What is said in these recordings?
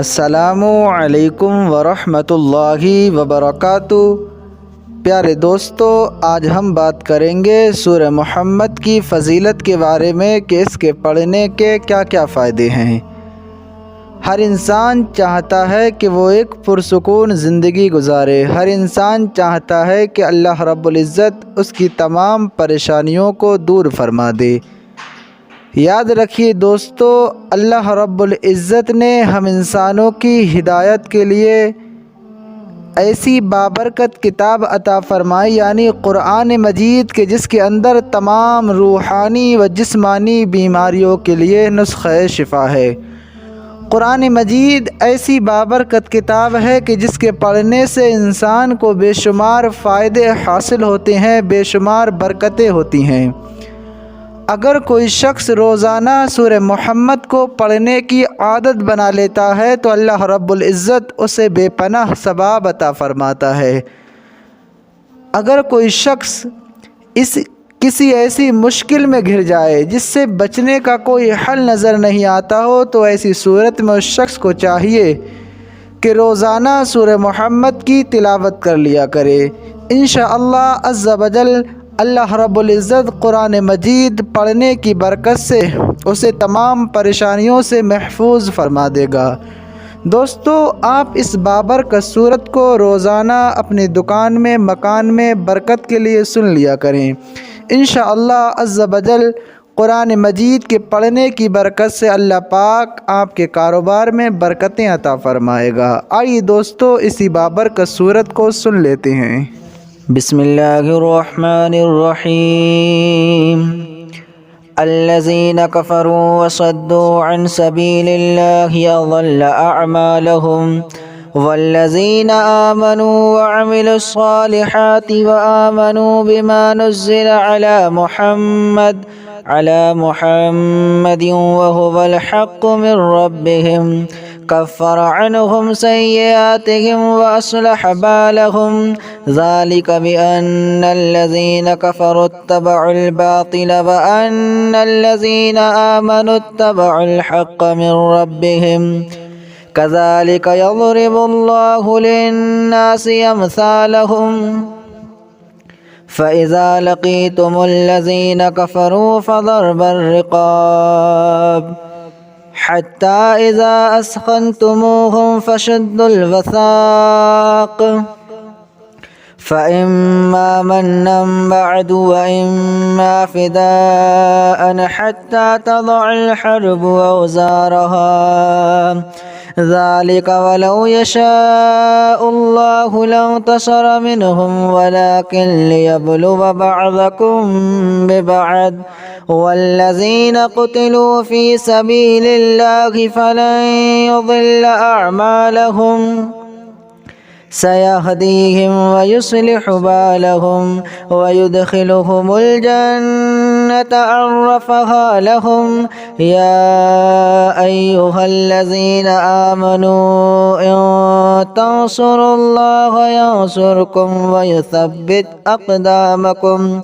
السلام علیکم ورحمۃ اللہ وبرکاتہ۔ پیارے دوستو، آج ہم بات کریں گے سورہ محمد کی فضیلت کے بارے میں کہ اس کے پڑھنے کے کیا کیا فائدے ہیں۔ ہر انسان چاہتا ہے کہ وہ ایک پرسکون زندگی گزارے۔ ہر انسان چاہتا ہے کہ اللہ رب العزت اس کی تمام پریشانیوں کو دور فرما دے۔ یاد رکھیے دوستو، اللہ رب العزت نے ہم انسانوں کی ہدایت کے لیے ایسی بابرکت کتاب عطا فرمائی، یعنی قرآن مجید کے جس کے اندر تمام روحانی و جسمانی بیماریوں کے لیے نسخہ شفا ہے۔ قرآن مجید ایسی بابرکت کتاب ہے کہ جس کے پڑھنے سے انسان کو بے شمار فائدے حاصل ہوتے ہیں، بے شمار برکتیں ہوتی ہیں۔ اگر کوئی شخص روزانہ سورہ محمد کو پڑھنے کی عادت بنا لیتا ہے تو اللہ رب العزت اسے بے پناہ ثواب عطا فرماتا ہے۔ اگر کوئی شخص کسی ایسی مشکل میں گھر جائے جس سے بچنے کا کوئی حل نظر نہیں آتا ہو تو ایسی صورت میں اس شخص کو چاہیے کہ روزانہ سورہ محمد کی تلاوت کر لیا کرے۔ انشاءاللہ عز و جل اللہ رب العزت قرآن مجید پڑھنے کی برکت سے اسے تمام پریشانیوں سے محفوظ فرما دے گا۔ دوستو، آپ اس بابرکت سورت کو روزانہ اپنی دکان میں، مکان میں برکت کے لیے سن لیا کریں۔ انشاءاللہ عز و جل قرآن مجید کے پڑھنے کی برکت سے اللہ پاک آپ کے کاروبار میں برکتیں عطا فرمائے گا۔ آئیے دوستو اسی بابرکت سورت کو سن لیتے ہیں۔ بسم اللہ الرحمن الرحیم۔ الذین کفروا وصدوا عن سبیل اللہ اضل اعمالهم والذین آمنوا وعملوا الصالحات وآمنوا بما نزل على محمد وهو الحق من ربهم كفر عنهم سيئاتهم وأصلح بالهم ذلك بأن الذين كفروا اتبعوا الباطل وأن الذين آمنوا اتبعوا الحق من ربهم كذلك يضرب الله للناس أمثالهم فإذا لقيتم الذين كفروا فضرب الرقاب حتى إذا أثخنتموهم فشدوا الوثاق فإما منا بعد وإما فداء حتى تضع الحرب أوزارها ذلك ولو يشاء الله لانتصر منهم ولكن ليبلو بعضكم ببعض والذين قتلوا في سبيل الله فلن يضل أعمالهم سيهديهم ويصلح بالهم ويدخلهم الجنة عرفها لهم يا أيها الذين آمنوا إن تنصروا الله ينصركم ويثبت أقدامكم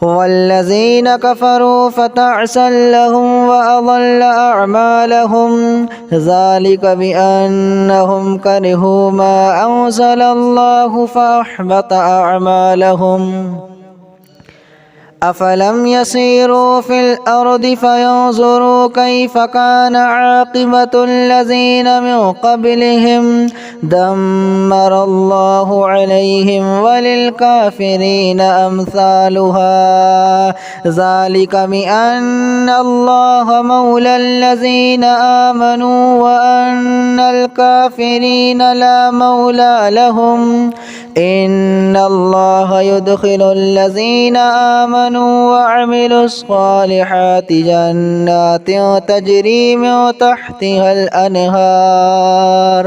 والذين كفروا فتعسا لهم وأضل أعمالهم ذلك بأنهم كرهوا ما أنزل الله فأحبط أعمالهم أفلم يسيروا في الأرض فينظروا كيف كان عاقبة الذين من قبلهم دمر الله عليهم وللكافرين أمثالها ذلك بأن الله مولى الذين آمنوا وأن الكافرين لا مولى لهم إن الله يدخل الذين آمنوا وعملوا الصالحات جنات تجري من تحتها الأنهار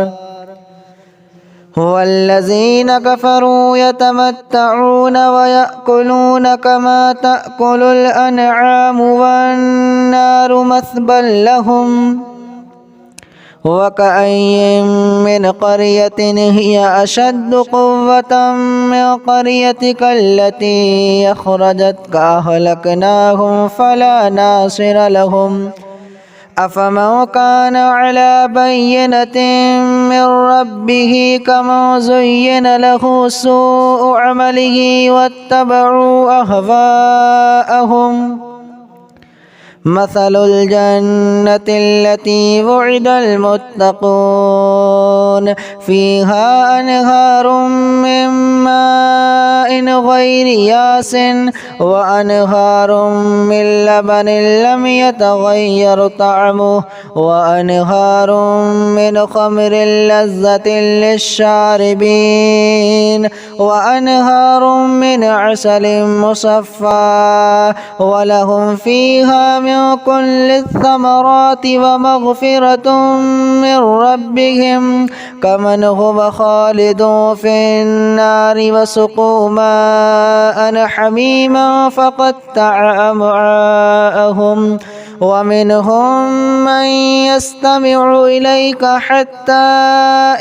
والذين كفروا يتمتعون ويأكلون كما تأكل الأنعام والنار مثوى لهم وكأين من قرية هي أشد قوة من قريتك التي أخرجتك أهلكناهم فلا ناصر لهم أفمن كان على بينة من ربه كمن زين له سوء عمله واتبعوا أهواءهم مثل الجنة التي وعد المتقون فيها أنهار من ماء غير ياس وأنهار من لبن لم يتغير طعمه وأنهار من خمر لذة للشاربين وأنهار من عسل مصفى ولهم فيها من كل الثمرات ومغفرة من ربهم كمن هو خالد في النار وسقوا ماء حميما فقطع أمعاءهم ومنهم من يستمع إليك حتى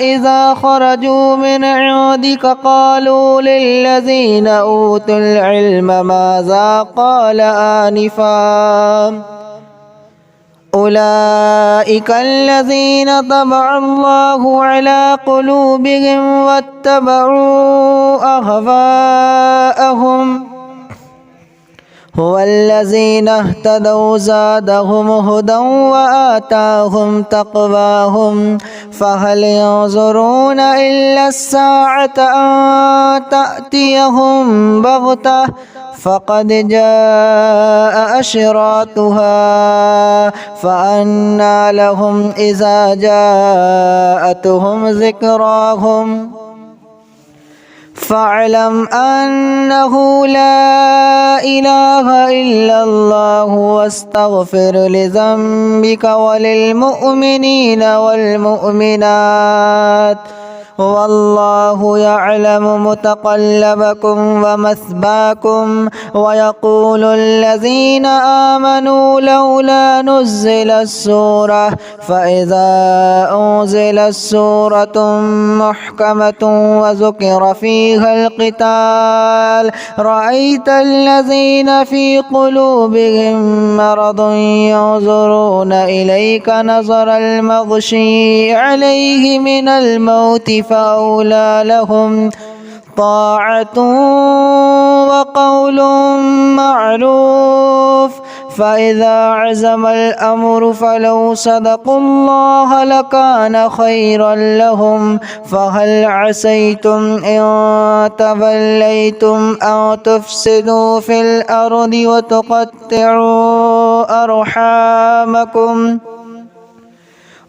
إذا خرجوا من عندك قالوا للذين أوتوا العلم ماذا قال آنفا أولئك الذين طبع الله على قلوبهم واتبعوا أهواءهم هو الذين اهتدوا زادهم هدى وآتاهم تقواهم فهل ينظرون إلا الساعة أن تأتيهم بغتة فقد جاء أشراطها فأنى لهم إذا جاءتهم ذكراهم فاعلم أنه لا إله إلا الله واستغفر لذنبك وللمؤمنين والمؤمنات والله يعلم متقلبكم ومثواكم ويقول الذين آمنوا لولا نزل السورة فإذا أنزلت سورة محكمة وذكر فيها القتال رأيت الذين في قلوبهم مرض ينظرون إليك نظر المغشي عليه من الموت فأولى لهم طاعة وقول معروف فإذا عزم الأمر فلو صدقوا الله لكان خيرا لهم فهل عسيتم إن توليتم أن تفسدوا في الأرض وتقطعوا أرحامكم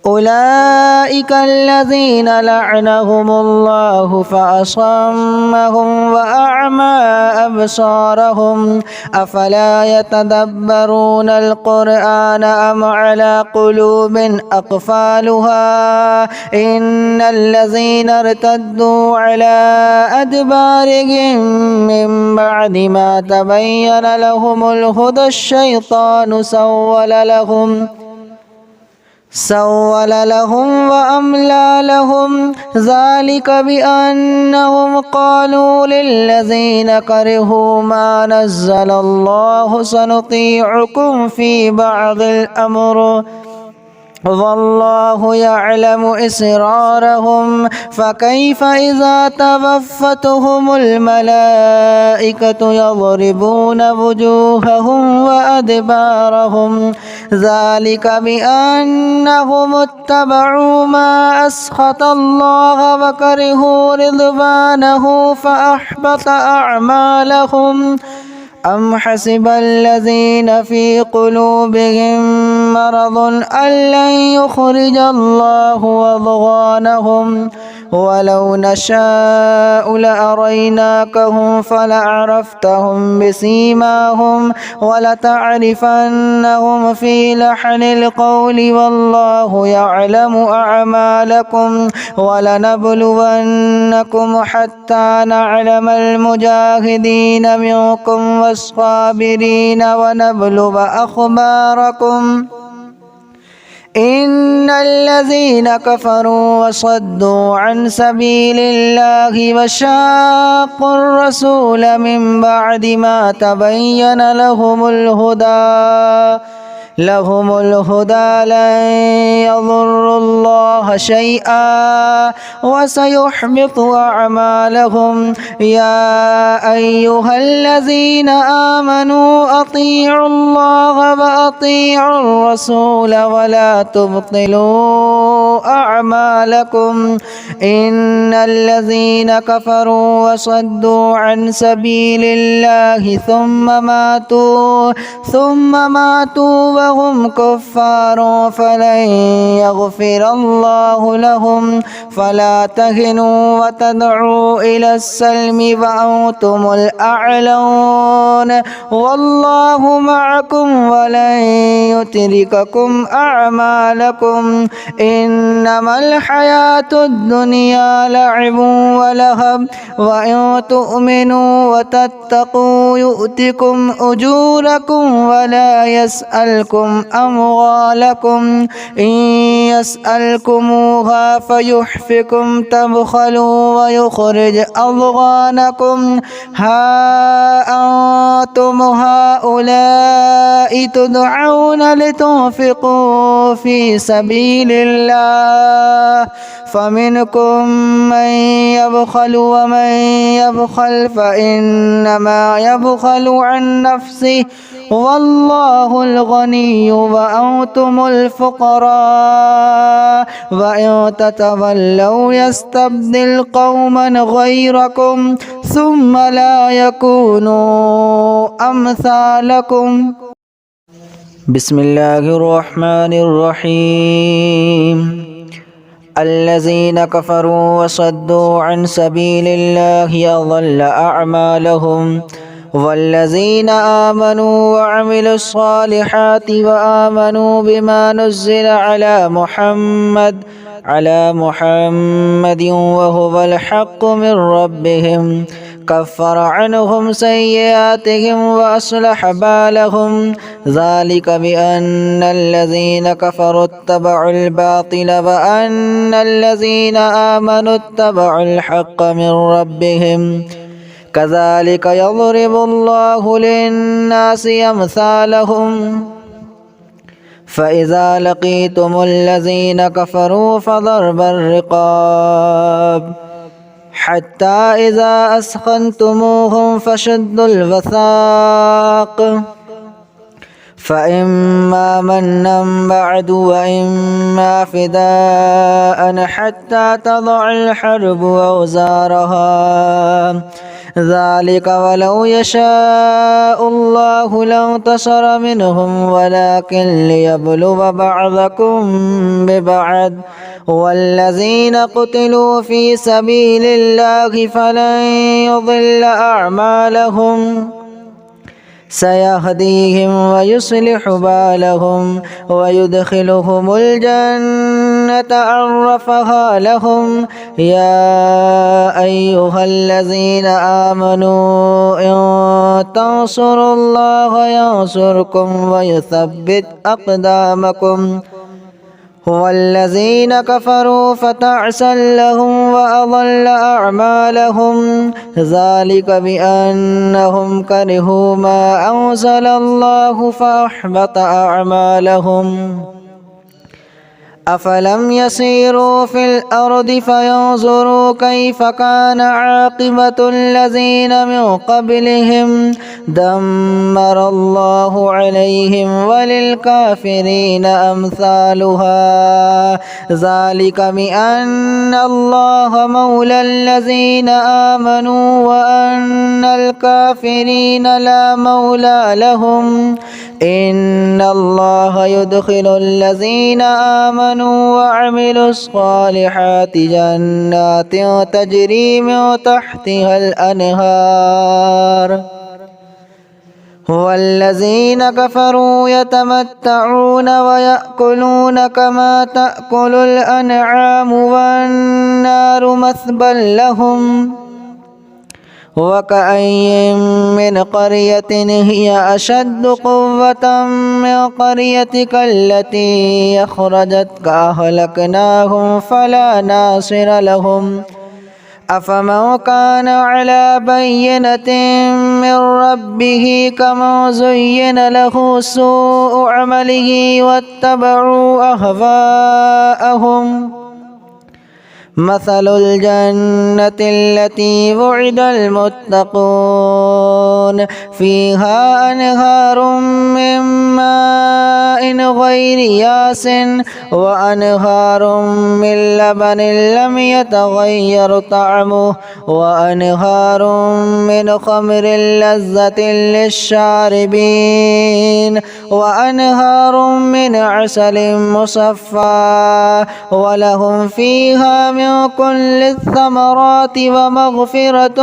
أولئك الذين لعنهم الله فأصمهم وأعمى أبصارهم أفلا يتدبرون القرآن أم على قلوب أقفالها إن الذين ارتدوا على أدبارهم من بعد ما تبين لهم الهدى الشيطان سول لهم وأملى لهم ذلك بأنهم قالوا للذين كرهوا ما نزل الله سنطيعكم في بعض الأمر والله يعلم إسرارهم فكيف إذا توفتهم الملائكة يضربون وجوههم وأدبارهم ذلك بأنهم اتبعوا ما أسخط الله وكرهوا رضوانه فأحبط أعمالهم أم حسب الذين في قلوبهم مرض أن لن يخرج الله أضغانهم ولو نشاء لأريناكهم فلعرفتهم بسيماهم ولتعرفنهم في لحن القول والله يعلم أعمالكم ولنبلونكم حتى نعلم المجاهدين منكم والصابرين ونبلو أخباركم إن الذين كفروا وصدوا عن سبيل الله وشاقوا الرسول من بعد ما تبين لهم الهدى لهم الهدى لن يضروا الله شيئا وسيحبط أعمالهم. يا أيها الذين آمنوا أطيعوا الله وأطيعوا الرسول ولا تبطلوا أعمالكم. إن الذين كفروا وصدوا عن سبيل الله ثم ماتوا وهم كفار فلن يغفر الله لهم. فلا تهنوا وتدعوا إلى السلم وأنتم الأعلون والله معكم ولن يترككم أعمالكم. إنما الحياة الدنيا لعب ولهب وإن تؤمنوا وتتقوا يؤتكم أجوركم ولا يسألكم أموالكم. إن يسألكموها فيحفكم تبخلوا ويخرج أضغانكم. ها أنتم هؤلاء تدعون لتنفقوا في سبيل الله فمنكم من يبخل ومن يبخل فإنما يبخل عن نفسه والله الغني وأنتم الفقراء. وإن تتولوا يستبدل قوما غيركم ثم لا يكونوا أمثالكم. بسم الله الرحمن الرحيم. الذين كفروا وصدوا عن سبيل الله أضل أعمالهم. والذين آمنوا وعملوا الصالحات وآمنوا بما نزل على محمد وهو الحق من ربهم كفر عنهم سيئاتهم وأصلح بالهم. ذلك بأن الذين كفروا اتبعوا الباطل وأن الذين آمنوا اتبعوا الحق من ربهم. كذلك يضرب الله للناس أمثالهم. فإذا لقيتم الذين كفروا فضرب الرقاب حتى إذا أثخنتموهم فشدوا الوثاق فإما منا بعد وإما فداء حتى تضع الحرب أوزارها. ذلك ولو يشاء الله لانتصر منهم ولكن ليبلو بعضكم ببعض. والذين قتلوا في سبيل الله فلن يضل أعمالهم سيهديهم ويصلح بالهم ويدخلهم الجنة عرفها لهم. يا أيها الذين آمنوا إن تنصروا الله ينصركم ويثبت أقدامكم. والذين كفروا فتعسا لهم وأضل أعمالهم. ذلك بأنهم كرهوا ما أنزل الله فأحبط أعمالهم. أفلم يسيروا في الأرض فينظروا كيف كان عاقبة الذين من قبلهم دمر الله عليهم وللكافرين أمثالها. ذلك بأن الله مولى الذين آمنوا وأن الكافرين لا مولى لهم. إن الله يدخل الذين آمنوا وعملوا الصالحات جنات تجري من تحتها الأنهار. والذين كفروا يتمتعون ويأكلون كما تأكل الأنعام والنار مثوى لهم. وكأين من قرية هي أشد قوة من قريتك التي أخرجتك أهلكناهم فلا ناصر لهم. أفمن كان على بينة من ربه كمن زين له سوء عمله واتبعوا أهواءهم مثل الجنة التي وعد المتقون فيها أنهار من ماء غير ياس وأنهار من لبن لم يتغير طعمه وأنهار من خمر لذة للشاربين وأنهار من عسل مصفى ولهم فيها من كل الثمرات ومغفرة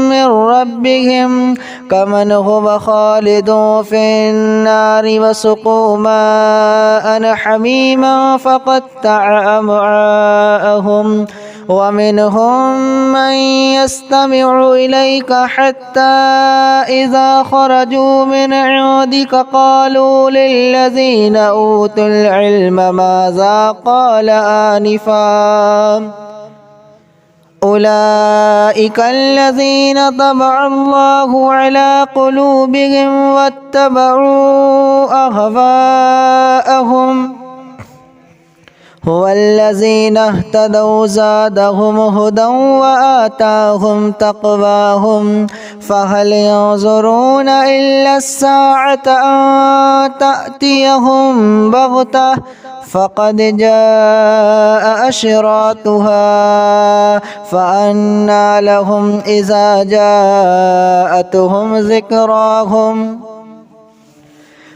من ربهم كمن هو خالد في النار وسقوا ماء حميما فقطع أمعاءهم ومنهم من يستمع إليك حتى إذا خرجوا من عندك قالوا للذين أوتوا العلم ماذا قال آنفا أولئك الذين طبع الله على قلوبهم واتبعوا أهواءهم هو الذين اهتدوا زادهم هدى وآتاهم تقواهم فهل ينظرون إلا الساعة أن تأتيهم بغتة فقد جاء أشراطها فأنى لهم إذا جاءتهم ذكراهم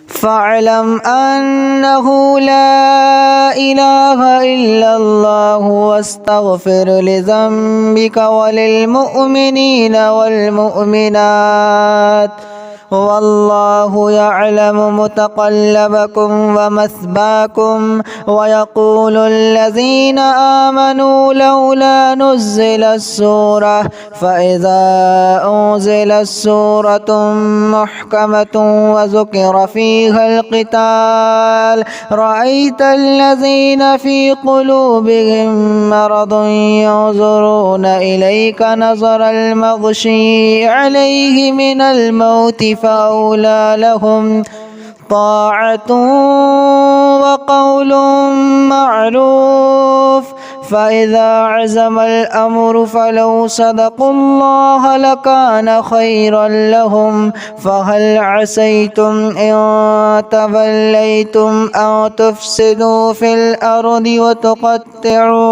فاعلم أنه لا إله إلا الله واستغفر لذنبك وللمؤمنين والمؤمنات والله يعلم متقلبكم ومثواكم ويقول الذين آمنوا لولا نزلت سورة فإذا أنزلت سورة محكمة وذكر فيها القتال رأيت الذين في قلوبهم مرض ينظرون إليك نظر المغشي عليه من الموت فأولى لهم طاعة وقول معروف فإذا عزم الأمر فلو صدقوا الله لكان خيرا لهم فهل عسيتم إن توليتم أن تفسدوا في الأرض وتقطعوا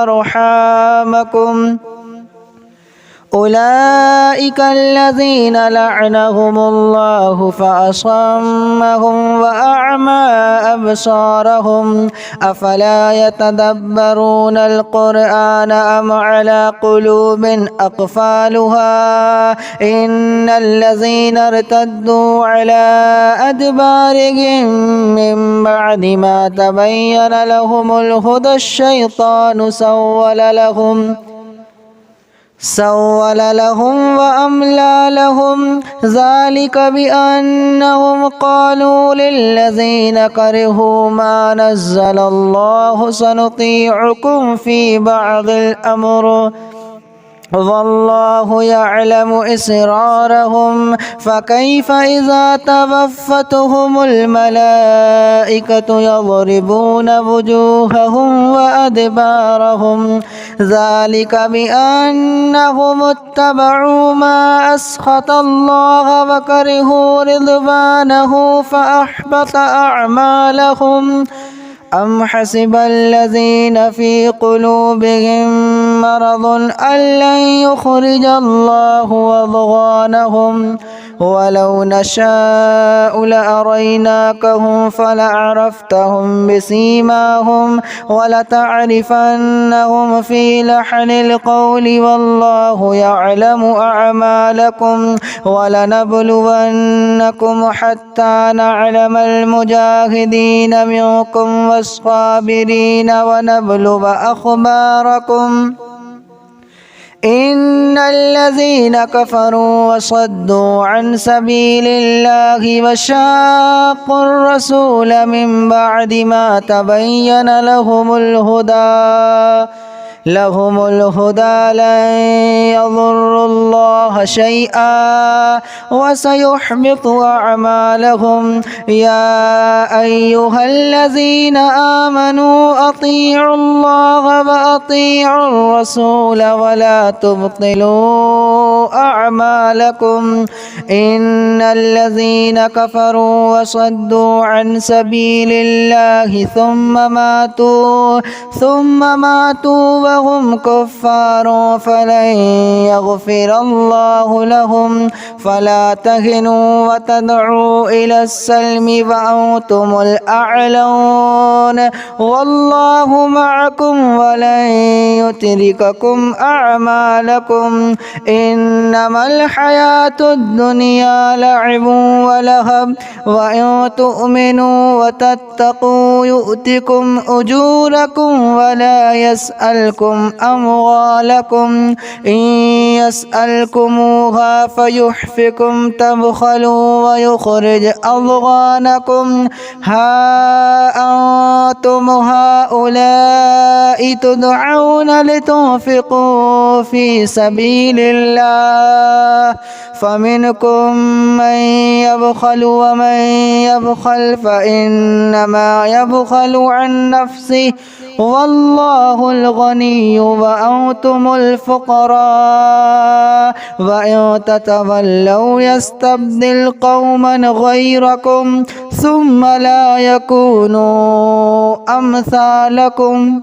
أرحامكم أولئك الذين لعنهم الله فأصمهم وأعمى أبصارهم أفلا يتدبرون القرآن أم على قلوب أقفالها إن الذين ارتدوا على أدبارهم من بعد ما تبين لهم الهدى الشيطان سول لهم وأملى لهم ذلك بأنهم قالوا للذين كرهوا ما نزل الله سنطيعكم في بعض الأمر والله يعلم إسرارهم فكيف إذا توفتهم الملائكة يضربون وجوههم وأدبارهم ذلك بأنهم اتبعوا ما أسخط الله وكرهوا رضوانه فأحبط أعمالهم أم حسب الذين في قلوبهم مرض أن لن يخرج الله أضغانهم ولو نشاء لأريناكهم فلعرفتهم بسيماهم ولتعرفنهم في لحن القول والله يعلم أعمالكم ولنبلونكم حتى نعلم المجاهدين منكم والصابرين ونبلو أخباركم إن الذين كفروا وصدوا عن سبيل الله وشاقوا الرسول من بعد ما تبين لهم الهدى لهم الهدى لن يضروا الله شيئا وسيحبط أعمالهم. يا أيها الذين آمنوا أطيعوا الله وأطيعوا الرسول ولا تبطلوا أعمالكم. إن الذين كفروا وصدوا عن سبيل الله ثم ماتوا وهم كفار فلن يغفر الله لهم. فلا تهنوا وتدعوا إلى السلم وأنتم الأعلون والله معكم ولن يترككم أعمالكم. إنما الحياة الدنيا لعب ولهب وإن تؤمنوا وتتقوا يؤتكم أجوركم ولا يسألكم أموالكم. إن يسألكموها فيحفكم تبخلوا ويخرج أضغانكم. ها أنتم هؤلاء تدعون لتنفقوا في سبيل الله فمنكم من يبخل ومن يبخل فإنما يبخل عن نفسه والله الغني وأنتم الفقراء. وإن تتولوا يستبدل قوما غيركم ثم لا يكونوا أمثالكم.